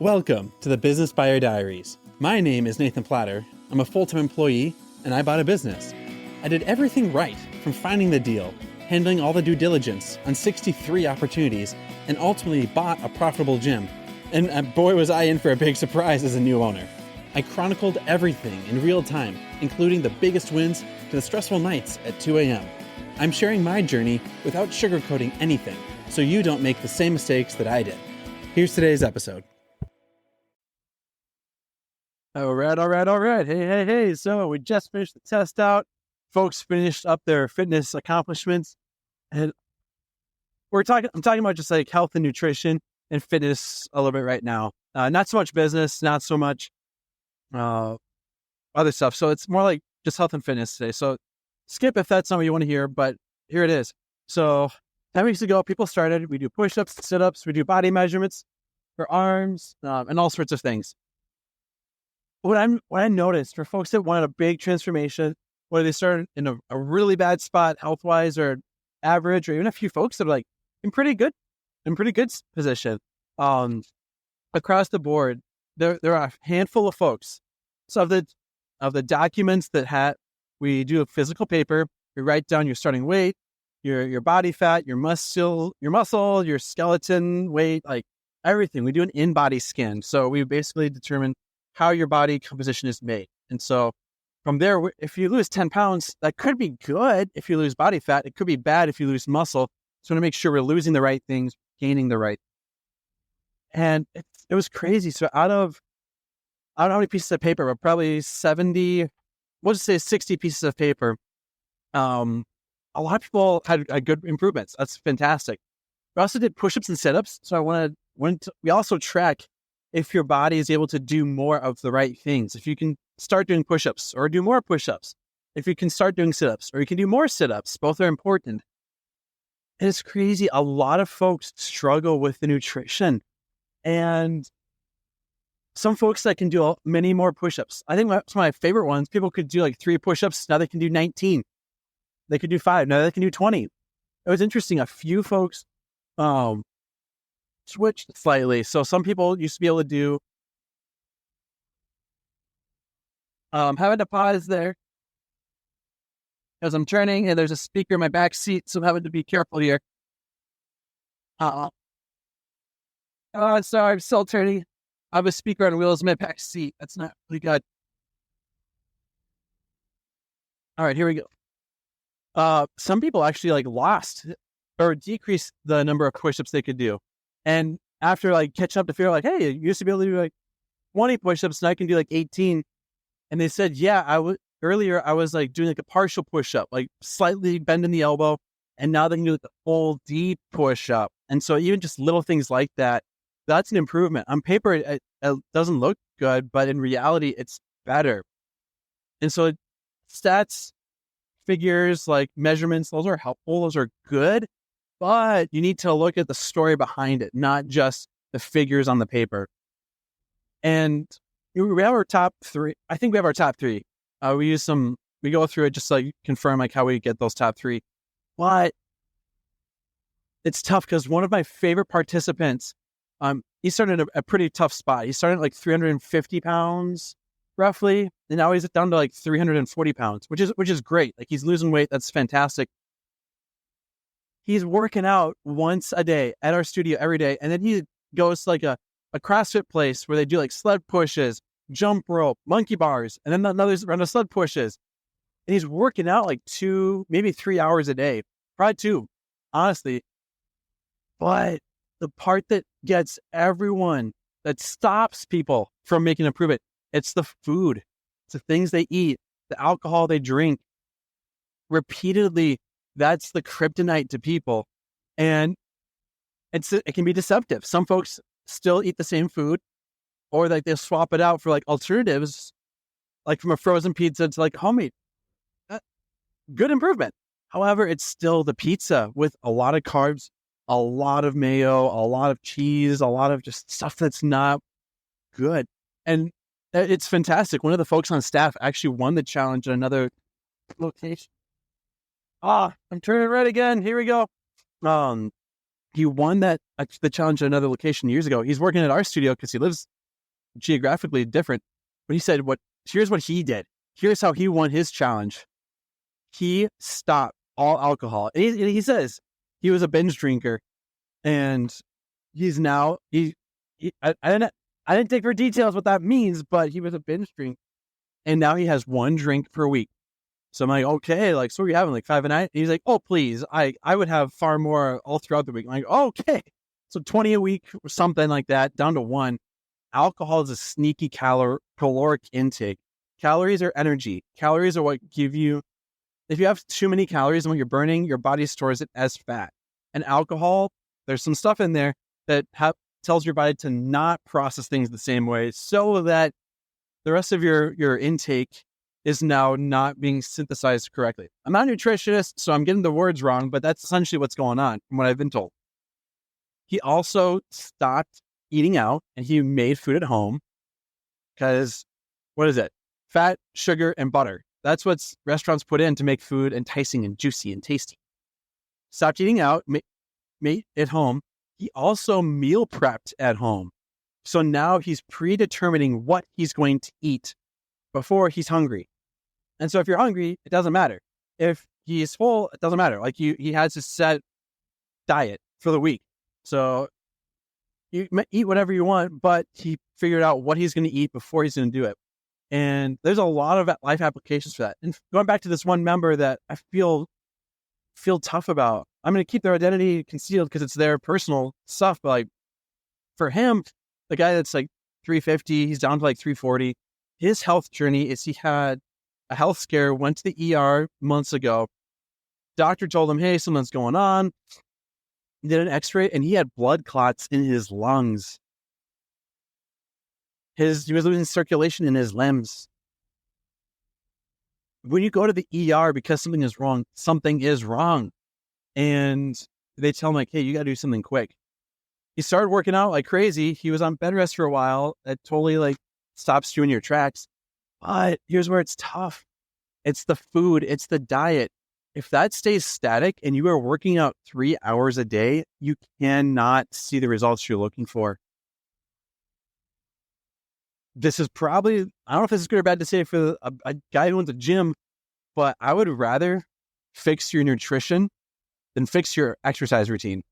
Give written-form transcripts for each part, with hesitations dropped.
Welcome to the Business Buyer Diaries. My name is Nathan Platter. I'm a full-time employee, and I bought a business. I did everything right, from finding the deal, handling all the due diligence on 63 opportunities, and ultimately bought a profitable gym. And boy, was I in for a big surprise as a new owner. I chronicled everything in real time, including the biggest wins to the stressful nights at 2 a.m. I'm sharing my journey without sugarcoating anything, so you don't make the same mistakes that I did. Here's today's episode. All right. Hey. So we just finished the test out. Folks finished up their fitness accomplishments. And I'm talking about just like health and nutrition and fitness a little bit right now. Not so much business, not so much other stuff. So it's more like just health and fitness today. So skip if that's not what you want to hear, but here it is. So 10 weeks ago, people started, we do push-ups, sit-ups, we do body measurements for arms, and all sorts of things. What I noticed for folks that wanted a big transformation, whether they started in a really bad spot health-wise or average, or even a few folks that are like in pretty good position, across the board, there are a handful of folks. So of the documents that we do a physical paper, we write down your starting weight, your body fat, your muscle, your skeleton weight, like everything. We do an in-body scan. So we basically determine how your body composition is made. And so from there, if you lose 10 pounds, that could be good if you lose body fat. It could be bad if you lose muscle. So we want to make sure we're losing the right things, gaining the right. And it was crazy. So I don't know how many pieces of paper, but probably 70, we'll just say 60 pieces of paper. A lot of people had good improvements. That's fantastic. We also did push-ups and sit-ups. So we also track if your body is able to do more of the right things. If you can start doing push-ups or do more push-ups, if you can start doing sit-ups or you can do more sit-ups, both are important. And it's crazy. A lot of folks struggle with the nutrition, and some folks that can do many more push-ups. I think some of my favorite ones, people could do like 3 push-ups. Now they can do 19. They could do 5. Now they can do 20. It was interesting. A few folks, switched slightly. So some people used to be able to do, having to pause there as I'm turning, and there's a speaker in my back seat, so I'm having to be careful here. Sorry, I'm still turning. I have a speaker on wheels in my back seat. That's not really good. All right, here we go. Some people actually like lost or decreased the number of push-ups they could do. And after like catching up to figure out like, hey, you used to be able to do like 20 push-ups, now I can do like 18. And they said, yeah, earlier I was like doing like a partial push-up, like slightly bending the elbow. And now they can do like a full deep push-up. And so even just little things like that, that's an improvement. On paper, it doesn't look good, but in reality, it's better. And so stats, figures, like measurements, those are helpful. Those are good. But you need to look at the story behind it, not just the figures on the paper. And we have our top 3. I think we have our top 3. We go through it just so you confirm like how we get those top 3. But it's tough because one of my favorite participants, he started at a pretty tough spot. He started at like 350 pounds roughly, and now he's down to like 340 pounds, which is great. Like he's losing weight. That's fantastic. He's working out once a day at our studio every day. And then he goes to like a CrossFit place where they do like sled pushes, jump rope, monkey bars, and then another round of sled pushes. And he's working out like 2, maybe 3 hours a day, probably 2, honestly. But the part that gets everyone, that stops people from making improvement, it's the food. It's the things they eat, the alcohol they drink. Repeatedly, that's the kryptonite to people. And it can be deceptive. Some folks still eat the same food, or like they'll swap it out for like alternatives, like from a frozen pizza to like homemade. Good improvement. However, it's still the pizza with a lot of carbs, a lot of mayo, a lot of cheese, a lot of just stuff that's not good. And it's fantastic. One of the folks on staff actually won the challenge at another location. I'm turning red again. Here we go. He won the challenge at another location years ago. He's working at our studio because he lives geographically different. But he said, here's what he did. Here's how he won his challenge. He stopped all alcohol. And he says he was a binge drinker, and he's now, I didn't take for details what that means, but he was a binge drinker. And now he has one drink per week. So I'm like, okay, like, so what are you having, like 5 a night? And he's like, oh, please, I would have far more all throughout the week. I'm like, okay. So 20 a week or something like that, down to 1. Alcohol is a sneaky caloric intake. Calories are energy. Calories are what give you, if you have too many calories and what you're burning, your body stores it as fat. And alcohol, there's some stuff in there that tells your body to not process things the same way, so that the rest of your intake is now not being synthesized correctly. I'm not a nutritionist, so I'm getting the words wrong, but that's essentially what's going on from what I've been told. He also stopped eating out, and he made food at home because, what is it? Fat, sugar, and butter. That's what restaurants put in to make food enticing and juicy and tasty. Stopped eating out, made at home. He also meal prepped at home. So now he's predetermining what he's going to eat before he's hungry. And so if you're hungry, it doesn't matter. If he's full, it doesn't matter. Like he has a set diet for the week. So you eat whatever you want, but he figured out what he's going to eat before he's going to do it. And there's a lot of life applications for that. And going back to this one member that I feel tough about, I'm going to keep their identity concealed because it's their personal stuff. But like for him, the guy that's like 350, he's down to like 340. His health journey is he had a health scare, went to the ER months ago. Doctor told him, hey, something's going on. He did an x-ray and he had blood clots in his lungs. He was losing circulation in his limbs. When you go to the ER because something is wrong, something is wrong. And they tell him like, hey, you got to do something quick. He started working out like crazy. He was on bed rest for a while. That totally like stops you in your tracks. But here's where it's tough. It's the food. It's the diet. If that stays static and you are working out 3 hours a day, you cannot see the results you're looking for. This is probably, I don't know if this is good or bad to say for a guy who owns a gym, but I would rather fix your nutrition than fix your exercise routine.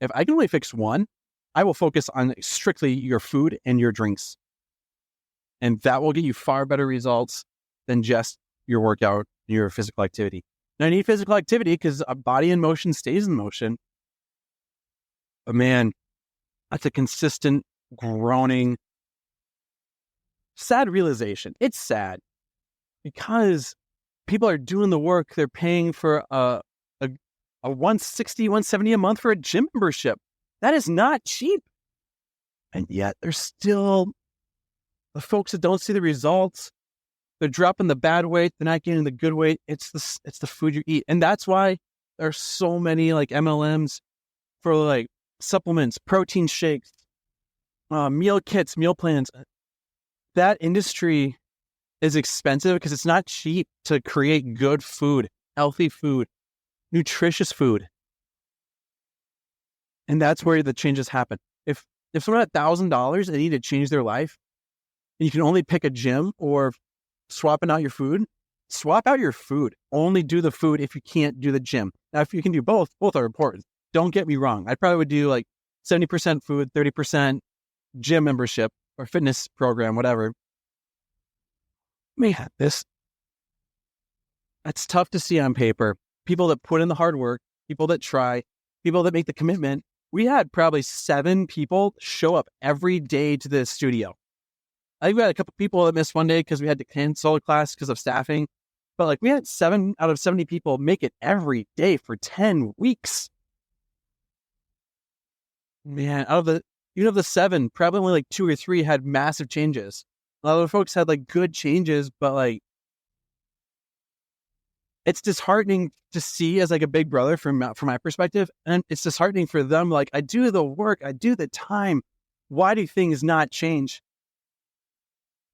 If I can only fix one, I will focus on strictly your food and your drinks. And that will get you far better results than just your workout, your physical activity. Now, I need physical activity because a body in motion stays in motion. But man, that's a consistent, groaning, sad realization. It's sad because people are doing the work. They're paying for a $160, $170 a month for a gym membership. That is not cheap. And yet there's still the folks that don't see the results. They're dropping the bad weight. They're not getting the good weight. It's the food you eat. And that's why there's so many like MLMs for like supplements, protein shakes, meal kits, meal plans. That industry is expensive because it's not cheap to create good food, healthy food, nutritious food. And that's where the changes happen. If someone had $1,000 and they need to change their life, and you can only pick a gym or swapping out your food, swap out your food. Only do the food if you can't do the gym. Now, if you can do both are important. Don't get me wrong. I probably would do like 70% food, 30% gym membership or fitness program, whatever. Man, that's tough to see on paper. People that put in the hard work, people that try, people that make the commitment. We had probably 7 people show up every day to the studio. I think we had a couple people that missed one day because we had to cancel a class because of staffing. But like we had 7 out of 70 people make it every day for 10 weeks. Man, even of the 7, probably only like 2 or 3 had massive changes. A lot of folks had like good changes, but like it's disheartening to see as like a big brother from my perspective. And it's disheartening for them. Like I do the work, I do the time. Why do things not change?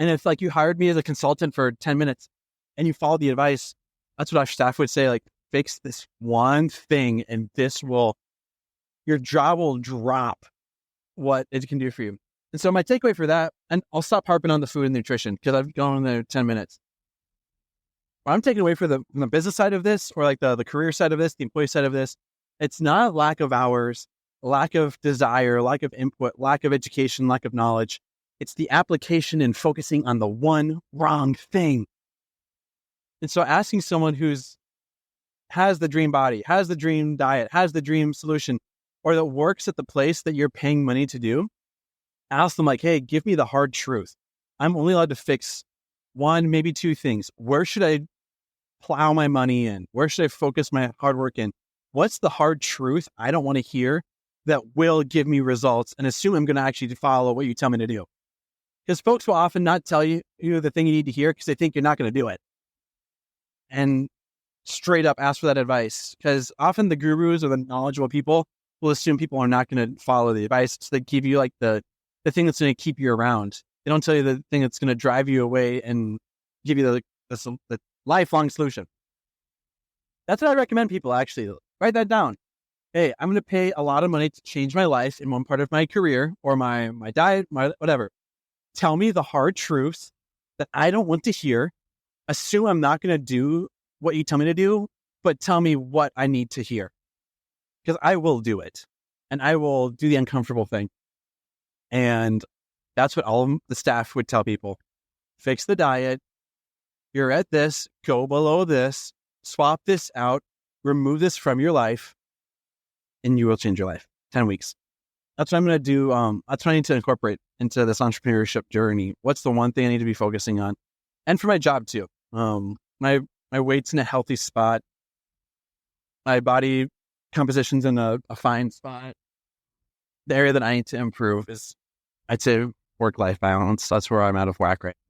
And if like you hired me as a consultant for 10 minutes and you followed the advice, that's what our staff would say, like fix this one thing and this will your jaw will drop what it can do for you. And so my takeaway for that, and I'll stop harping on the food and nutrition because I've gone there 10 minutes. What I'm taking away from the business side of this, or like the career side of this, the employee side of this, it's not lack of hours, lack of desire, lack of input, lack of education, lack of knowledge. It's the application and focusing on the one wrong thing. And so asking someone has the dream body, has the dream diet, has the dream solution, or that works at the place that you're paying money to do, ask them like, hey, give me the hard truth. I'm only allowed to fix one, maybe two things. Where should I plow my money in? Where should I focus my hard work in? What's the hard truth I don't want to hear that will give me results and assume I'm going to actually follow what you tell me to do? Because folks will often not tell you the thing you need to hear because they think you're not going to do it. And straight up ask for that advice, because often the gurus or the knowledgeable people will assume people are not going to follow the advice. So they give you like the thing that's going to keep you around. They don't tell you the thing that's going to drive you away and give you the lifelong solution. That's what I recommend people actually. Write that down. Hey, I'm going to pay a lot of money to change my life in one part of my career or my diet, my whatever. Tell me the hard truths that I don't want to hear. Assume I'm not going to do what you tell me to do, but tell me what I need to hear. Because I will do it. And I will do the uncomfortable thing. And that's what all of the staff would tell people. Fix the diet. You're at this. Go below this. Swap this out. Remove this from your life. And you will change your life. 10 weeks. That's what I'm going to do. That's what I need to incorporate into this entrepreneurship journey. What's the one thing I need to be focusing on? And for my job too. My weight's in a healthy spot. My body composition's in a fine spot. The area that I need to improve is, I'd say, work-life balance. That's where I'm out of whack right now.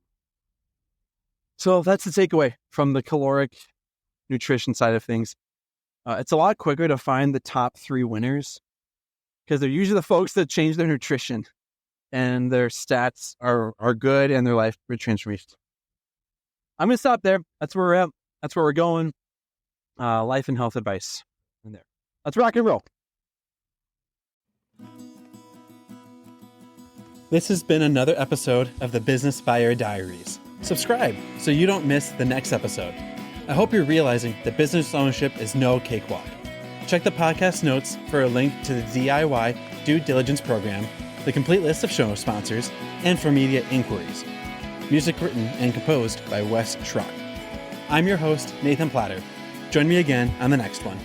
So that's the takeaway from the caloric nutrition side of things. It's a lot quicker to find the top 3 winners because they're usually the folks that change their nutrition and their stats are good and their life transformation. I'm going to stop there. That's where we're at. That's where we're going. Life and health advice in there. Let's rock and roll. This has been another episode of the Business Buyer Diaries. Subscribe so you don't miss the next episode. I hope you're realizing that business ownership is no cakewalk. Check the podcast notes for a link to the DIY due diligence program, the complete list of show sponsors, and for media inquiries. Music written and composed by Wes Schrock. I'm your host, Nathan Platter. Join me again on the next one.